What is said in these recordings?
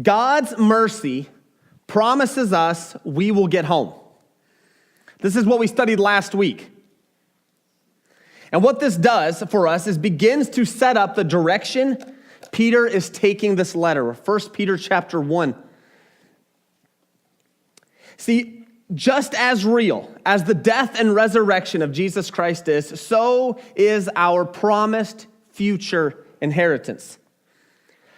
God's mercy promises us we will get home. This is what we studied last week. And what this does for us is begins to set up the direction Peter is taking this letter. 1 Peter chapter 1. See, just as real as the death and resurrection of Jesus Christ is, so is our promised future inheritance.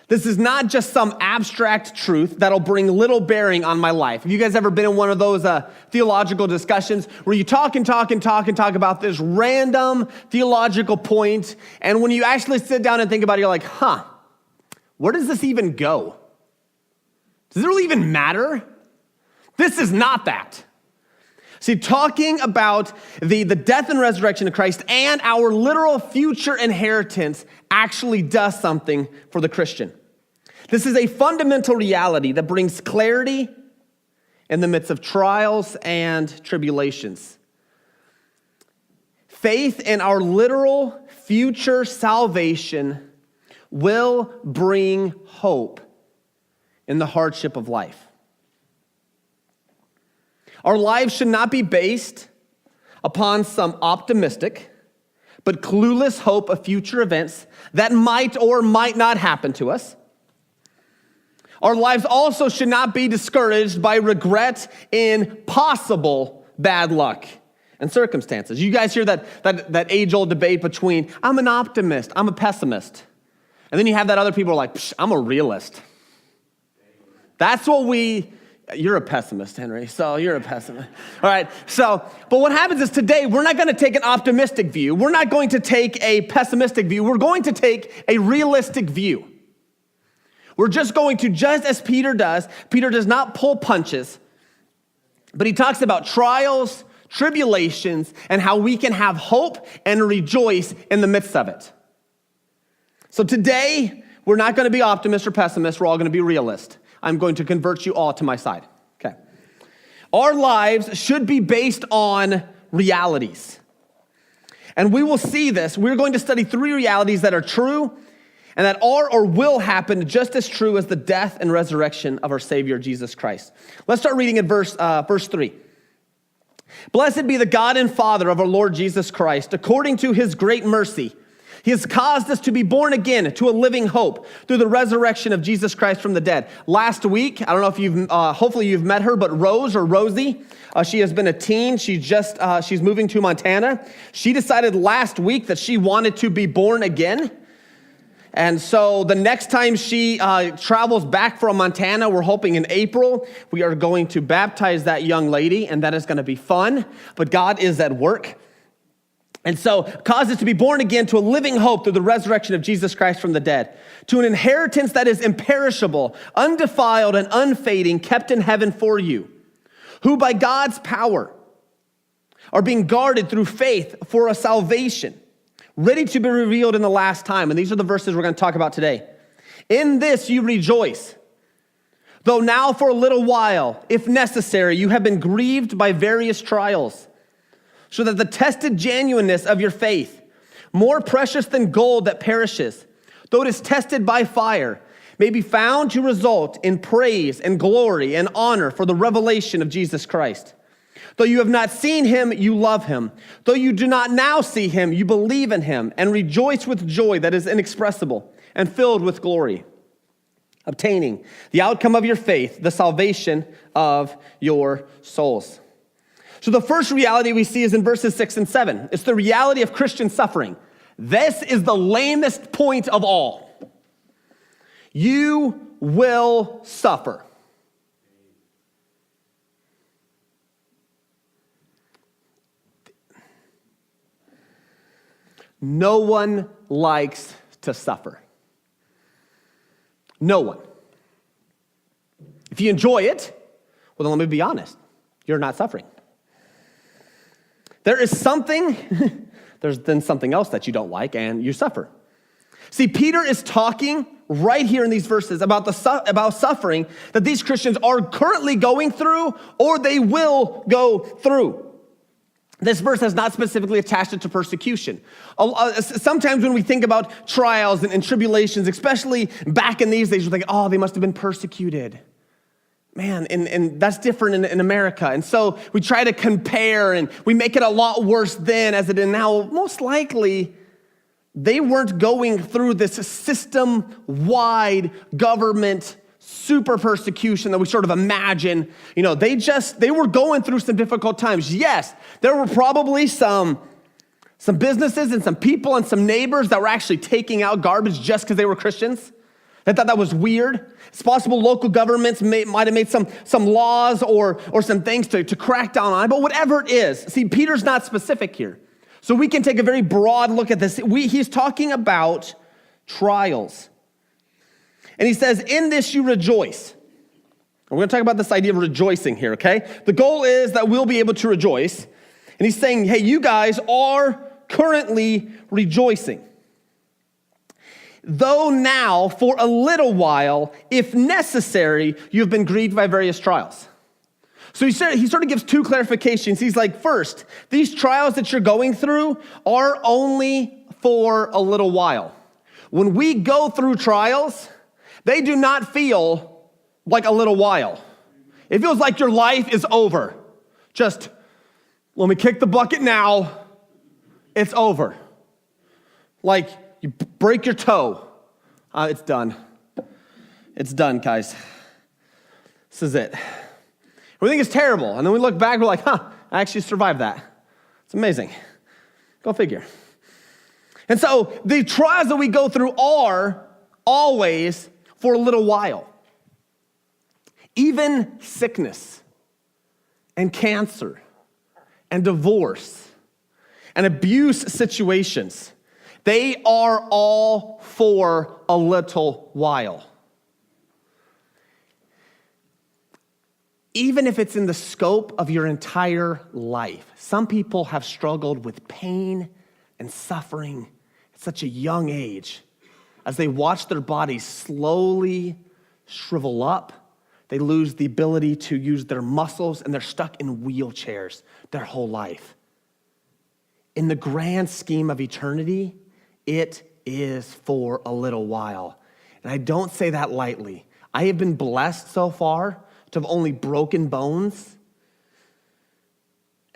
This is not just some abstract truth that'll bring little bearing on my life. Have you guys ever been in one of those theological discussions where you talk about this random theological point, and when you actually sit down and think about it, you're like, where does this even go? Does it really even matter? This is not that. See, talking about the death and resurrection of Christ and our literal future inheritance actually does something for the Christian. This is a fundamental reality that brings clarity in the midst of trials and tribulations. Faith in our literal future salvation will bring hope in the hardship of life. Our lives should not be based upon some optimistic but clueless hope of future events that might or might not happen to us. Our lives also should not be discouraged by regret in possible bad luck and circumstances. You guys hear that age-old debate between, I'm an optimist, I'm a pessimist. And then you have that other people who are like, I'm a realist. That's what you're a pessimist, Henry, so you're a pessimist. All right, but what happens is today, we're not going to take an optimistic view. We're not going to take a pessimistic view. We're going to take a realistic view. We're just going to, just as Peter does not pull punches, but he talks about trials, tribulations, and how we can have hope and rejoice in the midst of it. So today, we're not going to be optimists or pessimists. We're all going to be realists. I'm going to convert you all to my side. Okay. Our lives should be based on realities. And we will see this. We're going to study 3 realities that are true and that are or will happen just as true as the death and resurrection of our Savior, Jesus Christ. Let's start reading at verse 3. Blessed be the God and Father of our Lord Jesus Christ, according to his great mercy. He has caused us to be born again to a living hope through the resurrection of Jesus Christ from the dead. Last week, I don't know if hopefully you've met her, but Rosie, she has been a teen. She's moving to Montana. She decided last week that she wanted to be born again. And so the next time she travels back from Montana, we're hoping in April, we are going to baptize that young lady, and that is going to be fun. But God is at work. And so cause us to be born again to a living hope through the resurrection of Jesus Christ from the dead, to an inheritance that is imperishable, undefiled, and unfading, kept in heaven for you, who by God's power are being guarded through faith for a salvation, ready to be revealed in the last time. And these are the verses we're going to talk about today. In this you rejoice, though now for a little while, if necessary, you have been grieved by various trials, so that the tested genuineness of your faith, more precious than gold that perishes, though it is tested by fire, may be found to result in praise and glory and honor for the revelation of Jesus Christ. Though you have not seen him, you love him. Though you do not now see him, you believe in him and rejoice with joy that is inexpressible and filled with glory, obtaining the outcome of your faith, the salvation of your souls. So the first reality we see is in verses 6 and 7. It's the reality of Christian suffering. This is the lamest point of all. You will suffer. No one likes to suffer. No one. If you enjoy it, well, then let me be honest. You're not suffering. There is something, there's then something else that you don't like, and you suffer. See, Peter is talking right here in these verses about suffering that these Christians are currently going through or they will go through. This verse has not specifically attached it to persecution. Sometimes when we think about trials and tribulations, especially back in these days, we're like, oh, they must have been persecuted. Man, and that's different in America. And so we try to compare and we make it a lot worse then as it is now. Most likely, they weren't going through this system-wide government super persecution that we sort of imagine. You know, they were going through some difficult times. Yes, there were probably some businesses and some people and some neighbors that were actually taking out garbage just because they were Christians. They thought that was weird. It's possible local governments might have made some laws or some things to crack down on it, but whatever it is. See, Peter's not specific here. So we can take a very broad look at this. He's talking about trials. And he says, in this you rejoice. And we're going to talk about this idea of rejoicing here, okay? The goal is that we'll be able to rejoice. And he's saying, hey, you guys are currently rejoicing. Though now, for a little while, if necessary, you've been grieved by various trials. So he sort of gives two clarifications. He's like, first, these trials that you're going through are only for a little while. When we go through trials, they do not feel like a little while. It feels like your life is over. Just, let me kick the bucket now. It's over. Like you break your toe. It's done. It's done, guys. This is it. We think it's terrible. And then we look back, we're like, I actually survived that. It's amazing. Go figure. And so the trials that we go through are always for a little while. Even sickness and cancer and divorce and abuse situations, they are all for a little while. Even if it's in the scope of your entire life. Some people have struggled with pain and suffering at such a young age. As they watch their bodies slowly shrivel up, they lose the ability to use their muscles, and they're stuck in wheelchairs their whole life. In the grand scheme of eternity, it is for a little while. And I don't say that lightly. I have been blessed so far to have only broken bones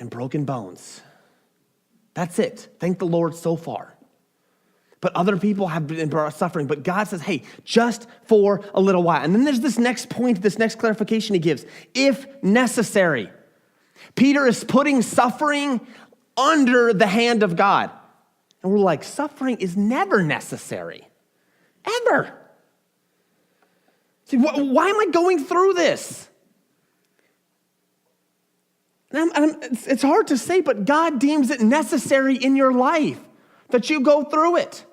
and broken bones. That's it. Thank the Lord so far. But other people have been suffering. But God says, hey, just for a little while. And then there's this next point, this next clarification he gives. If necessary. Peter is putting suffering under the hand of God. And we're like, suffering is never necessary. Ever. See, why am I going through this? It's hard to say, but God deems it necessary in your life that you go through it.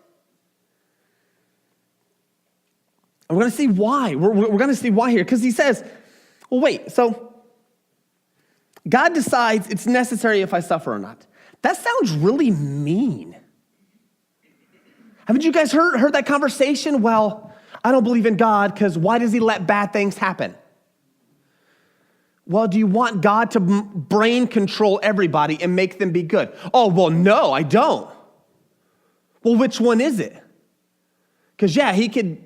And we're going to see why. We're going to see why here. Because he says, well, wait, so God decides it's necessary if I suffer or not. That sounds really mean. Haven't you guys heard that conversation? Well, I don't believe in God because why does he let bad things happen? Well, do you want God to brain control everybody and make them be good? Oh, well, no, I don't. Well, which one is it? Because, yeah, he could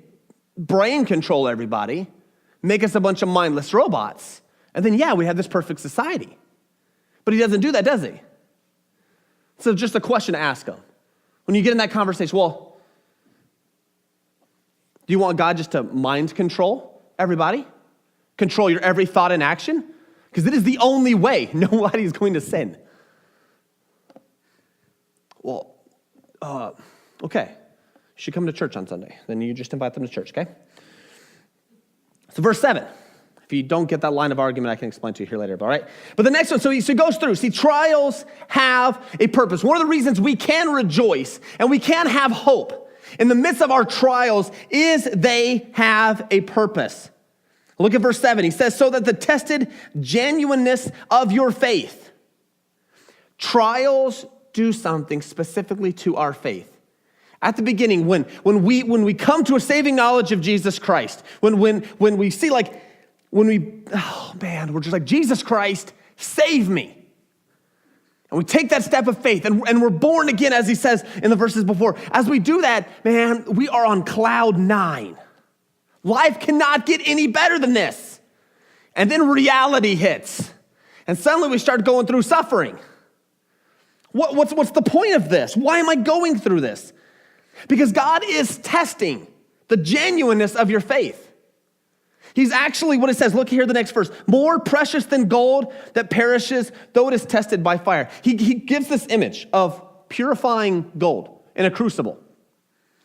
brain control everybody, make us a bunch of mindless robots, and then, yeah, we have this perfect society. But he doesn't do that, does he? So just a question to ask him. When you get in that conversation, well, do you want God just to mind control everybody? Control your every thought and action? Because it is the only way nobody's going to sin. Well, okay. You should come to church on Sunday. Then you just invite them to church, okay? So verse 7. If you don't get that line of argument, I can explain to you here later, all right? But the next one, so he goes through. See, trials have a purpose. One of the reasons we can rejoice and we can have hope in the midst of our trials is they have a purpose. Look at verse 7. He says, so that the tested genuineness of your faith. Trials do something specifically to our faith. At the beginning, when we come to a saving knowledge of Jesus Christ, when we see we're just like, Jesus Christ, save me. And we take that step of faith, and we're born again, as he says in the verses before. As we do that, man, we are on cloud 9. Life cannot get any better than this. And then reality hits. And suddenly we start going through suffering. What's the point of this? Why am I going through this? Because God is testing the genuineness of your faith. He's actually, what it says, look here, the next verse, more precious than gold that perishes, though it is tested by fire. He gives this image of purifying gold in a crucible.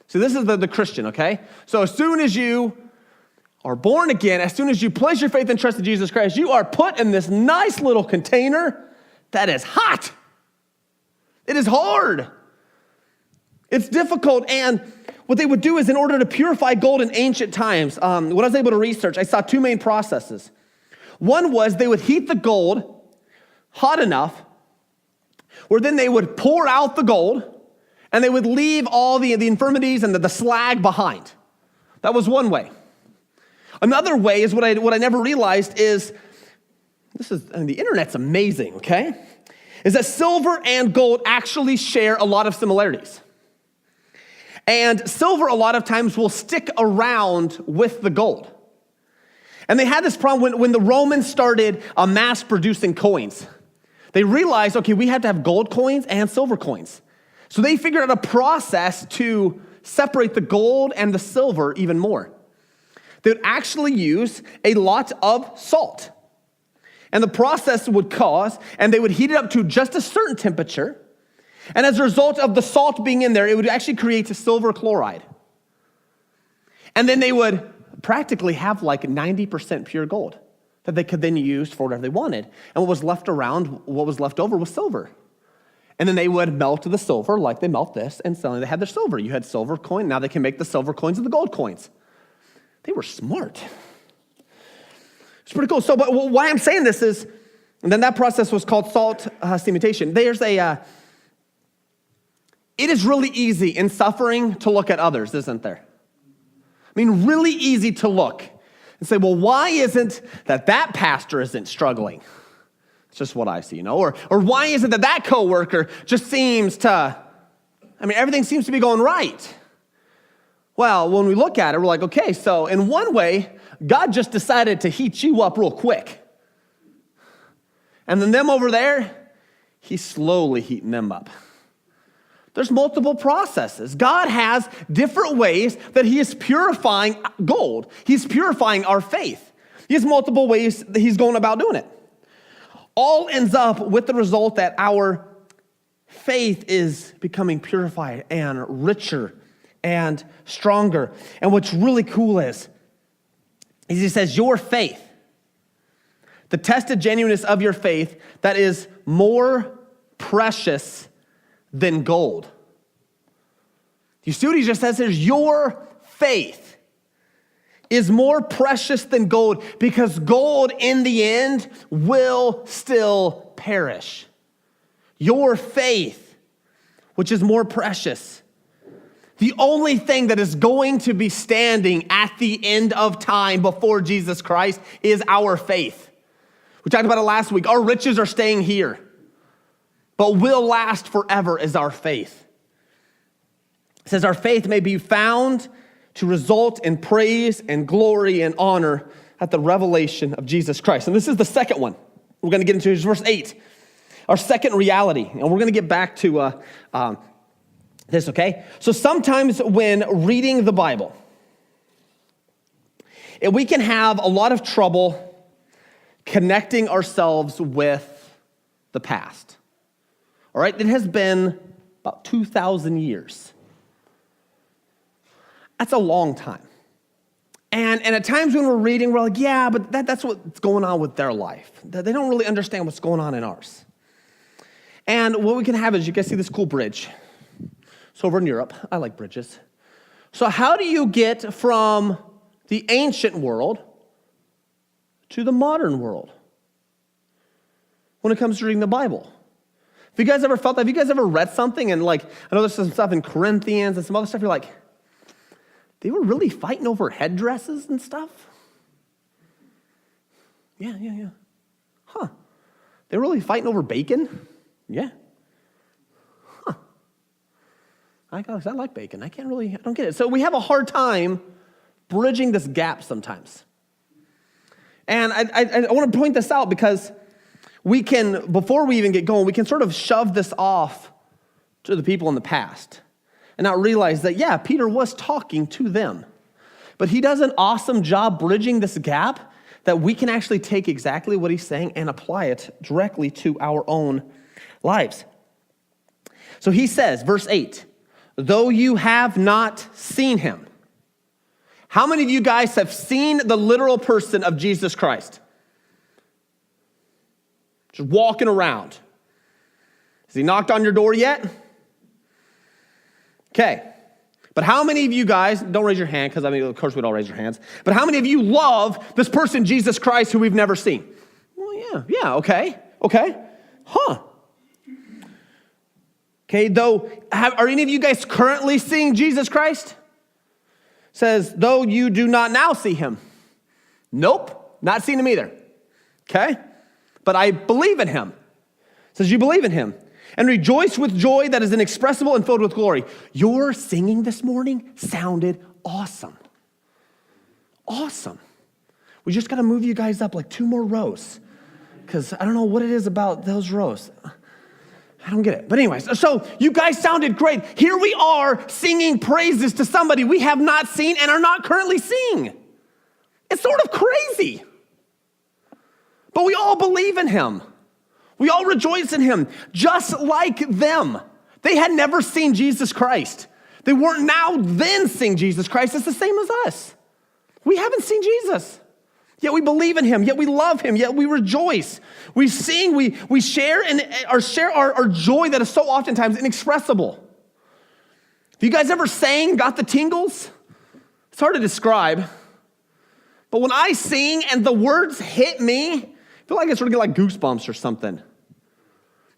So this is the Christian, okay? So as soon as you are born again, as soon as you place your faith and trust in Jesus Christ, you are put in this nice little container that is hot. It is hard. It's difficult, and what they would do is, in order to purify gold in ancient times, when I was able to research, I saw 2 main processes. One was they would heat the gold hot enough where then they would pour out the gold and they would leave all the infirmities and the slag behind. That was one way. Another way is what I never realized is, the internet's amazing, okay? Is that silver and gold actually share a lot of similarities. And silver a lot of times will stick around with the gold. And they had this problem when the Romans started mass producing coins. They realized, okay, we have to have gold coins and silver coins. So they figured out a process to separate the gold and the silver even more. They would actually use a lot of salt. And the process would cause, and they would heat it up to just a certain temperature. And as a result of the salt being in there, it would actually create a silver chloride. And then they would practically have like 90% pure gold that they could then use for whatever they wanted. And what was left over was silver. And then they would melt the silver like they melt this, and suddenly they had their silver. You had silver coin, now they can make the silver coins and the gold coins. They were smart. It's pretty cool. So, but why I'm saying this is, and then that process was called salt cementation. It is really easy in suffering to look at others, isn't there? I mean, really easy to look and say, well, why isn't that pastor isn't struggling? It's just what I see, you know? Or why is it that coworker just seems to, everything seems to be going right? Well, when we look at it, we're like, okay, so in one way, God just decided to heat you up real quick. And then them over there, he's slowly heating them up. There's multiple processes. God has different ways that he is purifying gold. He's purifying our faith. He has multiple ways that he's going about doing it. All ends up with the result that our faith is becoming purified and richer and stronger. And what's really cool is he says, your faith, the tested genuineness of your faith, that is more precious than gold. You see what he just says here? Your faith is more precious than gold, because gold in the end will still perish. Your faith, which is more precious. The only thing that is going to be standing at the end of time before Jesus Christ is our faith. We talked about it last week. Our riches are staying here, but will last forever is our faith. It says our faith may be found to result in praise and glory and honor at the revelation of Jesus Christ. And this is the second one we're going to get into, is verse 8. Our second reality. And we're going to get back to this, okay? So sometimes when reading the Bible, we can have a lot of trouble connecting ourselves with the past. All right, it has been about 2,000 years. That's a long time. And at times when we're reading, we're like, yeah, but that's what's going on with their life. They don't really understand what's going on in ours. And what we can have is, you guys see this cool bridge. It's over in Europe. I like bridges. So how do you get from the ancient world to the modern world when it comes to reading the Bible? Have you guys ever felt that? Have you guys ever read something and I know there's some stuff in Corinthians and some other stuff, you're like, they were really fighting over headdresses and stuff? Yeah. Huh. They were really fighting over bacon? Yeah. Huh. I like bacon. I don't get it. So we have a hard time bridging this gap sometimes. And I want to point this out because we can, before we even get going, we can sort of shove this off to the people in the past and not realize that, yeah, Peter was talking to them. But he does an awesome job bridging this gap that we can actually take exactly what he's saying and apply it directly to our own lives. So he says, verse 8, though you have not seen him. How many of you guys have seen the literal person of Jesus Christ? Just walking around. Has he knocked on your door yet? Okay. But how many of you guys, don't raise your hand, because of course we'd all raise your hands, but how many of you love this person, Jesus Christ, who we've never seen? Well, yeah, okay. Huh. Okay, are any of you guys currently seeing Jesus Christ? Says, though you do not now see him. Nope, not seen him either. Okay? But I believe in him. Says you believe in him. And rejoice with joy that is inexpressible and filled with glory. Your singing this morning sounded awesome. Awesome. We just got to move you guys up like 2 more rows. Because I don't know what it is about those rows. I don't get it. But anyways, so you guys sounded great. Here we are singing praises to somebody we have not seen and are not currently seeing. It's sort of crazy. But we all believe in him. We all rejoice in him, just like them. They had never seen Jesus Christ. They weren't now then seeing Jesus Christ. It's the same as us. We haven't seen Jesus. Yet we believe in him, yet we love him, yet we rejoice. We sing, we share our joy that is so oftentimes inexpressible. Have you guys ever sang, got the tingles? It's hard to describe. But when I sing and the words hit me, I feel like I sort of get like goosebumps or something.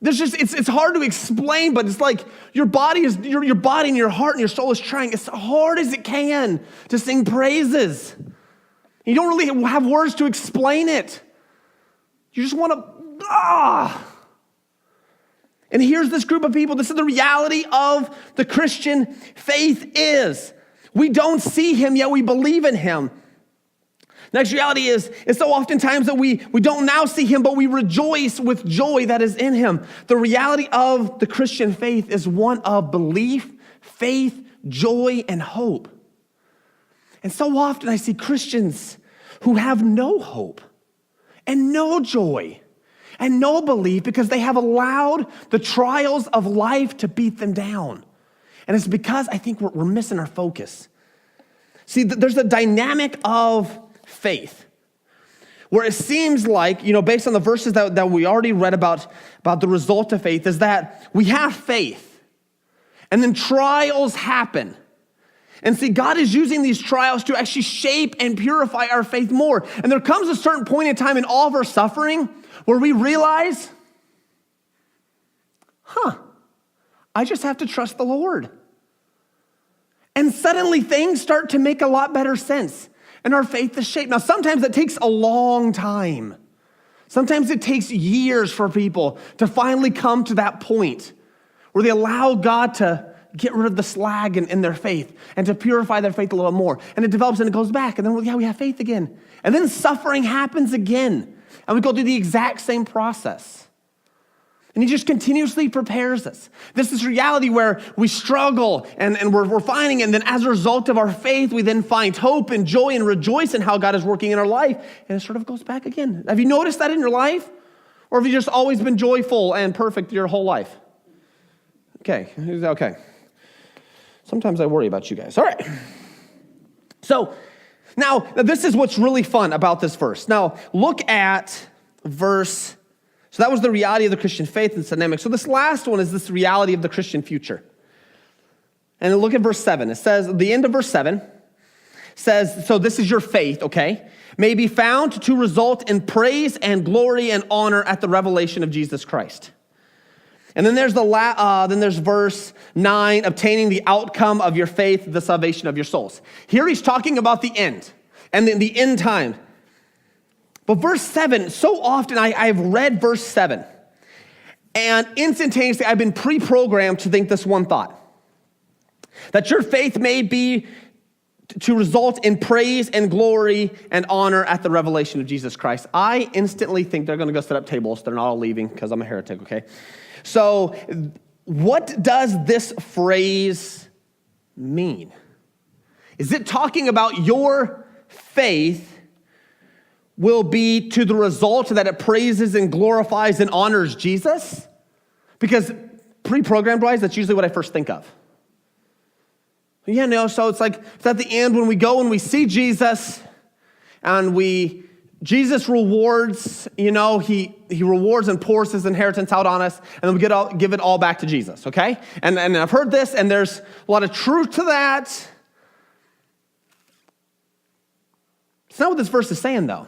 It's hard to explain, but it's like your body and your heart and your soul is trying as hard as it can to sing praises. You don't really have words to explain it. You just want to, And here's this group of people. This is the reality of the Christian faith is. We don't see him, yet we believe in him. Next reality is so oftentimes that we don't now see him, but we rejoice with joy that is in him. The reality of the Christian faith is one of belief, faith, joy, and hope. And so often I see Christians who have no hope and no joy and no belief because they have allowed the trials of life to beat them down. And it's because I think we're missing our focus. See, there's a dynamic of faith where it seems like, based on the verses that we already read about the result of faith, is that we have faith and then trials happen. And see, God is using these trials to actually shape and purify our faith more. And there comes a certain point in time in all of our suffering where we realize, I just have to trust the Lord. And suddenly things start to make a lot better sense. And our faith is shaped. Now, sometimes it takes a long time. Sometimes it takes years for people to finally come to that point where they allow God to get rid of the slag in their faith and to purify their faith a little more. And it develops and it goes back. And then, we have faith again. And then suffering happens again. And we go through the exact same process. And he just continuously prepares us. This is reality where we struggle and we're finding, and then as a result of our faith, we then find hope and joy and rejoice in how God is working in our life. And it sort of goes back again. Have you noticed that in your life? Or have you just always been joyful and perfect your whole life? Okay. Sometimes I worry about you guys. All right. So now this is what's really fun about this verse. Now look at verse. So that was the reality of the Christian faith and its dynamic. So this last one is this reality of the Christian future. And look at verse 7. It says, the end of verse 7 says, so this is your faith, okay, may be found to result in praise and glory and honor at the revelation of Jesus Christ. And then there's verse 9, obtaining the outcome of your faith, the salvation of your souls. Here he's talking about the end and then the end time. But verse 7, so often I've read verse 7, And instantaneously, I've been pre-programmed to think this one thought, that your faith may be to result in praise and glory and honor at the revelation of Jesus Christ. I instantly think they're going to go set up tables. They're not all leaving because I'm a heretic, okay? So what does this phrase mean? Is it talking about your faith will be to the result that it praises and glorifies and honors Jesus? Because pre-programmed wise, that's usually what I first think of. Yeah, no, so it's at the end when we go and we see Jesus and Jesus rewards, he rewards and pours his inheritance out on us, and then we give it all back to Jesus, okay? And I've heard this, and there's a lot of truth to that. It's not what this verse is saying, though.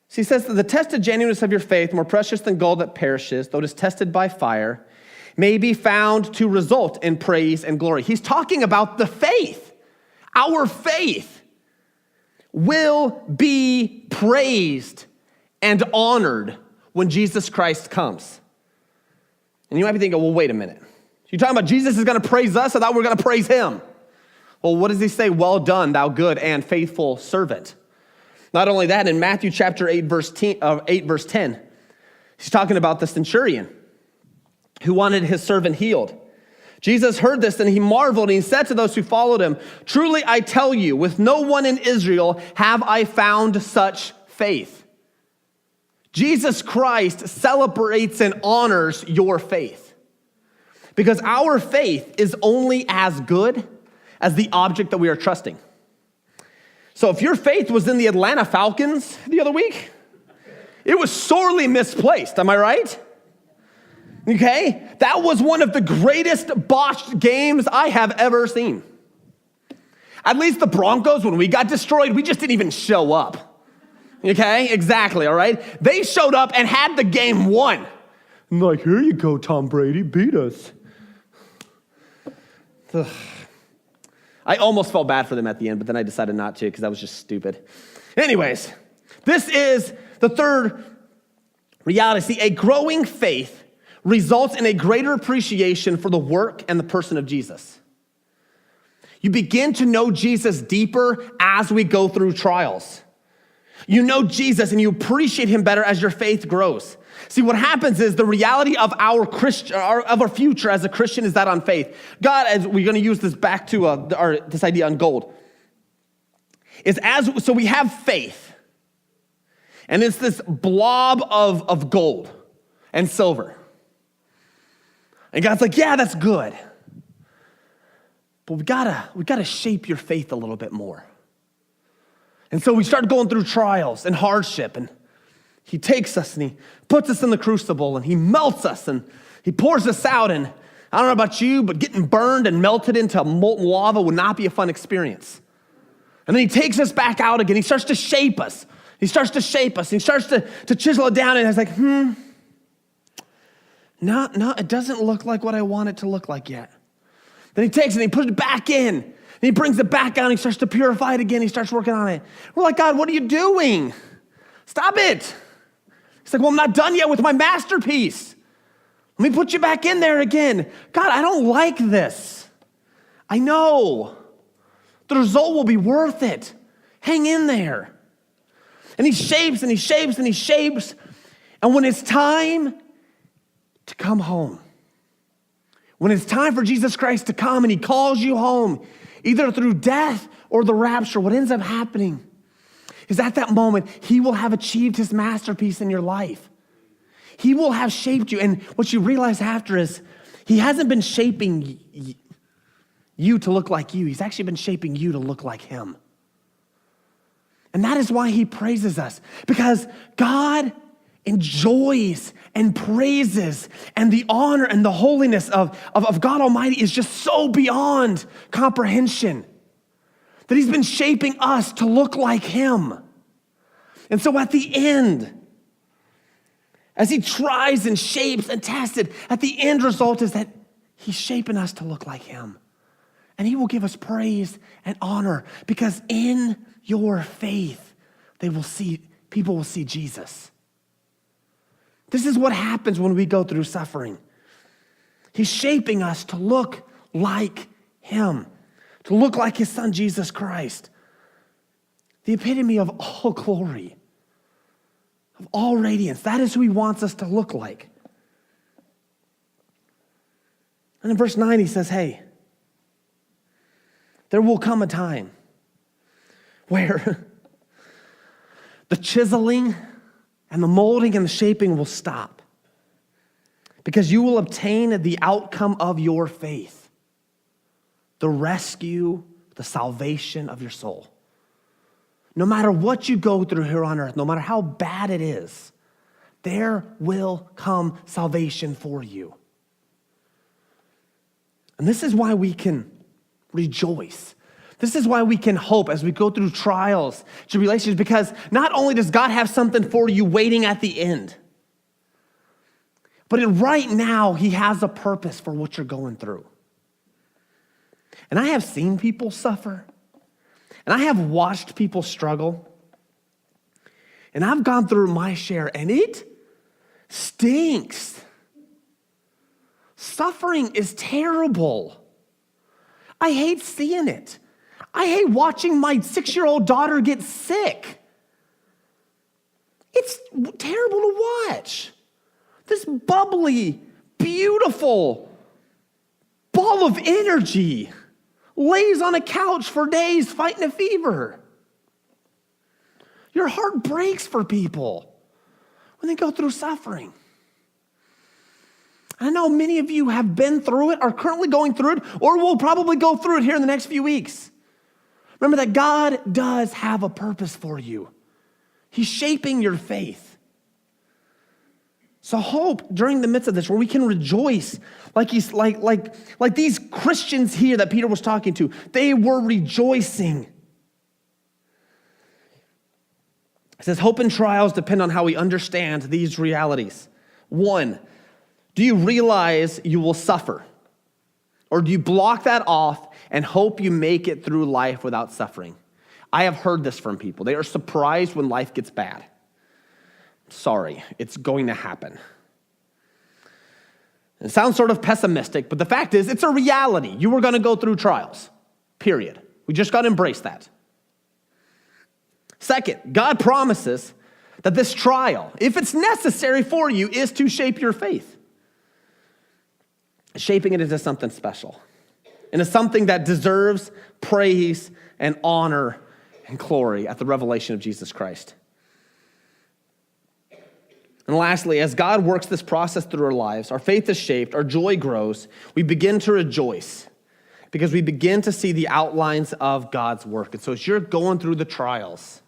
So he says that the tested genuineness of your faith, more precious than gold that perishes, though it is tested by fire, may be found to result in praise and glory. He's talking about the faith. Our faith will be praised and honored when Jesus Christ comes. And you might be thinking, well, wait a minute. You're talking about Jesus is going to praise us? I thought we were going to praise him. Well, what does he say? Well done, thou good and faithful servant. Not only that, in Matthew chapter 8, verse 10, he's talking about the centurion who wanted his servant healed. Jesus heard this and he marveled and he said to those who followed him, truly I tell you, with no one in Israel have I found such faith. Jesus Christ celebrates and honors your faith because our faith is only as good as the object that we are trusting. So if your faith was in the Atlanta Falcons the other week, it was sorely misplaced, am I right? Okay, that was one of the greatest botched games I have ever seen. At least the Broncos, when we got destroyed, we just didn't even show up. Okay, exactly, all right? They showed up and had the game won. I'm like, here you go, Tom Brady, beat us. Ugh. I almost felt bad for them at the end, but then I decided not to because that was just stupid. Anyways, this is the third reality. See, a growing faith results in a greater appreciation for the work and the person of Jesus. You begin to know Jesus deeper as we go through trials. You know Jesus and you appreciate him better as your faith grows. See, what happens is the reality of our future as a Christian is that on faith. God, as we're going to use this back to this idea on gold, so we have faith, and it's this blob of gold and silver. And God's like, yeah, that's good. But we gotta shape your faith a little bit more. And so we start going through trials and hardship, and he takes us and he puts us in the crucible and he melts us and he pours us out. And I don't know about you, but getting burned and melted into molten lava would not be a fun experience. And then he takes us back out again. He starts to shape us. He starts to shape us. He starts to chisel it down, and I was like, no, it doesn't look like what I want it to look like yet. Then he takes it and he puts it back in. And he brings it back out and he starts to purify it again. He starts working on it. We're like, God, what are you doing? Stop it. He's like, well, I'm not done yet with my masterpiece. Let me put you back in there again. God, I don't like this. I know. The result will be worth it. Hang in there. And he shapes and he shapes and he shapes. And when it's time to come home, when it's time for Jesus Christ to come and he calls you home, either through death or the rapture, what ends up happening is at that moment, he will have achieved his masterpiece in your life. He will have shaped you. And what you realize after is he hasn't been shaping you to look like you. He's actually been shaping you to look like him. And that is why he praises us, because God enjoys and praises, and the honor and the holiness of God Almighty is just so beyond comprehension that he's been shaping us to look like him. And so at the end, as he tries and shapes and tests it, at the end result is that he's shaping us to look like him. And he will give us praise and honor, because in your faith, people will see Jesus. This is what happens when we go through suffering. He's shaping us to look like him, to look like his son, Jesus Christ, the epitome of all glory, of all radiance. That is who he wants us to look like. And in verse 9, he says, hey, there will come a time where the chiseling and the molding and the shaping will stop, because you will obtain the outcome of your faith, the rescue, the salvation of your soul. No matter what you go through here on earth, no matter how bad it is, there will come salvation for you. And this is why we can rejoice. This is why we can hope as we go through trials, tribulations, because not only does God have something for you waiting at the end, but right now he has a purpose for what you're going through. And I have seen people suffer, and I have watched people struggle, and I've gone through my share, and it stinks. Suffering is terrible. I hate seeing it. I hate watching my 6-year-old daughter get sick. It's terrible to watch. This bubbly, beautiful ball of energy lays on a couch for days fighting a fever. Your heart breaks for people when they go through suffering. I know many of you have been through it, are currently going through it, or will probably go through it here in the next few weeks. Remember that God does have a purpose for you. He's shaping your faith. So hope during the midst of this, where we can rejoice, like these Christians here that Peter was talking to, they were rejoicing. It says, hope and trials depend on how we understand these realities. 1, do you realize you will suffer? Or do you block that off and hope you make it through life without suffering? I have heard this from people. They are surprised when life gets bad. Sorry, it's going to happen. It sounds sort of pessimistic, but the fact is, it's a reality. You are going to go through trials, period. We just got to embrace that. Second, God promises that this trial, if it's necessary for you, is to shape your faith. Shaping it into something special, into something that deserves praise and honor and glory at the revelation of Jesus Christ. And lastly, as God works this process through our lives, our faith is shaped, our joy grows, we begin to rejoice because we begin to see the outlines of God's work. And so as you're going through the trials,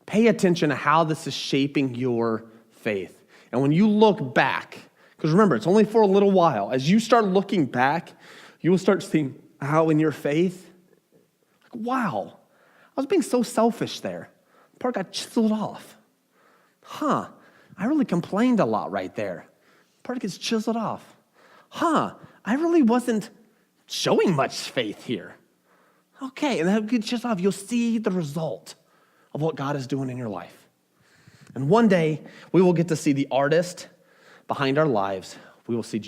pay attention to how this is shaping your faith. And when you look back, because remember, it's only for a little while, as you start looking back, you will start seeing how in your faith, like, wow, I was being so selfish there. The part got chiseled off. I really complained a lot right there. Part gets chiseled off. I really wasn't showing much faith here. Okay, and that gets chiseled off. You'll see the result of what God is doing in your life. And one day, we will get to see the artist behind our lives. We will see Jesus.